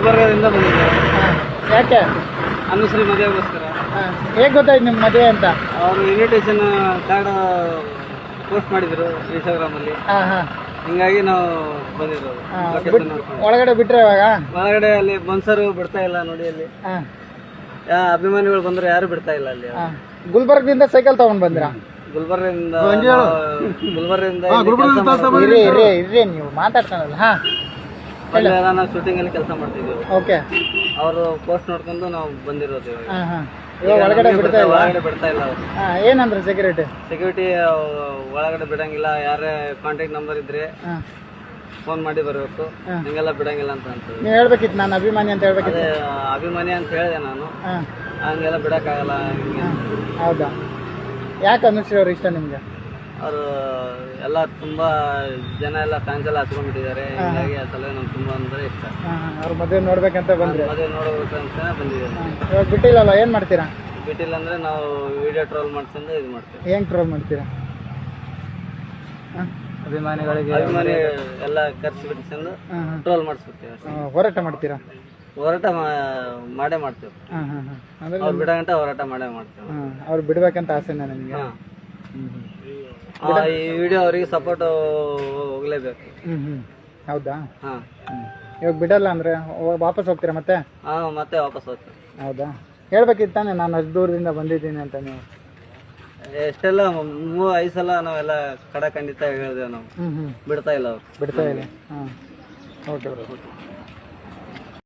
ಗುಲ್ಬರ್ಗದಿಂದ ಬಂದಿದ್ದಾರೆ. ಹಾಂ, ಯಾಕೆ? ಅನುಶ್ರೀ ಮದುವೆಗೋಸ್ಕರ. ಹಾಂ, ಹೇಗೆ ಗೊತ್ತಾಯ್ತು ನಿಮ್ಮ ಮದುವೆ ಅಂತ? ಅವರು ಇನ್ವಿಟೇಷನ್ ಕಾರ್ಡ್ ಪೋಸ್ಟ್ ಮಾಡಿದ್ರು ಇನ್ಸ್ಟಾಗ್ರಾಮಲ್ಲಿ. ಹಾಂ ಹಾಂ, ಹಿಂಗಾಗಿ ನಾವು ಬಂದಿರೋದು. ಲೊಕೇಶನ್ ನೋಡ್ಕೊಂಡು. ಒಳಗಡೆ ಬಿಟ್ರೆ ಇವಾಗ? ಒಳಗಡೆ ಅಲ್ಲಿ ಬನ್ಸರು ಬಿಡ್ತಾ ಇಲ್ಲ ನೋಡಿ. ಅಲ್ಲಿ ಹಾಂ ಅಭಿಮಾನಿಗಳು ಬಂದ್ರೆ ಯಾರು ಬಿಡ್ತಾ ಇಲ್ಲ ಅಲ್ಲಿ. ಹಾಂ, ಗುಲ್ಬರ್ಗದಿಂದ ಸೈಕಲ್ ತಗೊಂಡು ಬಂದಿರಾ? ಗುಲ್ಬರ್ಗದಿಂದ ಇರ್ರಿ ಇರ್ರಿ ಇರ್ರಿ, ನೀವು ಮಾತಾಡ್ತಾನಲ್ಲ. ಹಾಂ, ನಾವು ಶೂಟಿಂಗ್ ಅಲ್ಲಿ ಕೆಲಸ ಮಾಡ್ತಿದ್ವಿ. ಓಕೆ. ಅವರು ಪೋಸ್ಟ್ ನೋಡ್ಕೊಂಡು ನಾವು ಬಂದಿರೋದು ಇವಾಗ. ಹಾಂ ಹಾಂ, ಇವಾಗ ಒಳಗಡೆ ಬಿಡ್ತಾ ಇಲ್ಲ? ಒಳಗಡೆ ಬಿಡ್ತಾ ಇಲ್ಲ ಅವರು. ಹಾಂ, ಏನಂದ್ರೆ ಸೆಕ್ಯೂರಿಟಿ ಒಳಗಡೆ ಬಿಡಂಗಿಲ್ಲ. ಯಾರೇ ಕಾಂಟ್ಯಾಕ್ಟ್ ನಂಬರ್ ಇದ್ರೆ ಹಾಂ ಫೋನ್ ಮಾಡಿ ಬರಬೇಕು, ಹಿಂಗೆಲ್ಲ ಬಿಡಂಗಿಲ್ಲ ಅಂತ ಅಂತೇಳಿ. ನೀವು ಹೇಳ್ಬೇಕಿತ್ತು, ನಾನು ಅಭಿಮಾನಿ ಅಂತ ಹೇಳ್ಬೇಕಿತ್ತು. ಅದೇ ಅಭಿಮಾನಿ ಅಂತ ಹೇಳಿದೆ ನಾನು. ಹಾಂ, ಹಂಗೆಲ್ಲ ಬಿಡಕ್ಕಾಗಲ್ಲ. ಹಿಂಗೆ ಹೌದಾ? ಯಾಕೆ ಅನುಶ್ರೀ ಅವ್ರು ಇಷ್ಟ ನಿಮಗೆ? ಅವರು ಎಲ್ಲ ತುಂಬಾ ಜನ ಎಲ್ಲ ಫ್ಯಾನ್ಸ್ ಎಲ್ಲ ಹಚ್ಕೊಂಡ್ಬಿಟ್ಟಿದ್ದಾರೆ. ಹಿಂಗಾಗಿ ಆ ಸಲ ನಮ್ಗೆ ತುಂಬಾ ಅಂದ್ರೆ ಇಷ್ಟ. ಅವ್ರ ಮದುವೆ ನೋಡ್ಬೇಕಂತ ಬಂದ್ರೆ? ಮದುವೆ ನೋಡ್ಬೇಕು ಅಂತ ಬಂದಿದ್ದೇನೆ. ಇವಾಗ ಬಿಟ್ಟಿಲ್ಲಲ್ಲ, ಏನು ಮಾಡ್ತೀರಾ? ಬಿಟ್ಟಿಲ್ಲ ಅಂದ್ರೆ ನಾವು ವಿಡಿಯೋ ಟ್ರೋಲ್ ಮಾಡ್ಕೊಂಡು ಇದು ಮಾಡ್ತೀವಿ. ಹೆಂಗೆ ಟ್ರೋಲ್ ಮಾಡ್ತೀರಾ? ಅಭಿಮಾನಿ ಎಲ್ಲ ಖರ್ಚು ಬಿಡಿಸ್ಕೊಂಡು ಟ್ರೋಲ್ ಮಾಡಿಸ್ಬಿಡ್ತೀವಿ. ಹೋರಾಟ ಮಾಡ್ತೀರಾ? ಹೋರಾಟ ಮಾಡೇ ಮಾಡ್ತೇವೆ. ಹಾಂ ಹಾಂ ಹಾಂ, ಅಂದರೆ ಅವ್ರು ಬಿಡಗಂಟ ಹೋರಾಟ ಮಾಡೇ ಮಾಡ್ತೇವೆ. ಹಾಂ, ಅವ್ರು ಬಿಡ್ಬೇಕಂತ ಆಸೆನಾ ನಿಮಗೆ? ಈ ವಿಡಿಯೋ ಅವರಿಗೆ ಸಪೋರ್ಟ್ ಹೋಗ್ಲೇಬೇಕು. ಹೌದಾ? ಹಾಂ, ಇವಾಗ ಬಿಡಲ್ಲ ಅಂದರೆ ವಾಪಸ್ ಹೋಗ್ತೀರಾ ಮತ್ತೆ? ಹಾಂ, ಮತ್ತೆ ವಾಪಸ್ ಹೋಗ್ತೇವೆ. ಹೌದಾ? ಹೇಳ್ಬೇಕಿತ್ತು ತಾನೆ, ನಾನು ಅಷ್ಟು ದೂರದಿಂದ ಬಂದಿದ್ದೀನಿ ಅಂತ. ನೀವು ಎಷ್ಟೆಲ್ಲ 5 ಸಲ ನಾವೆಲ್ಲ ಖಂಡಿತ ಹೇಳಿದೆವು ನಾವು. ಬಿಡ್ತಾ ಇಲ್ಲ ಅವ್ರು. ಬಿಡ್ತಾ ಇಲ್ಲ. ಹಾಂ, ಓಕೆ.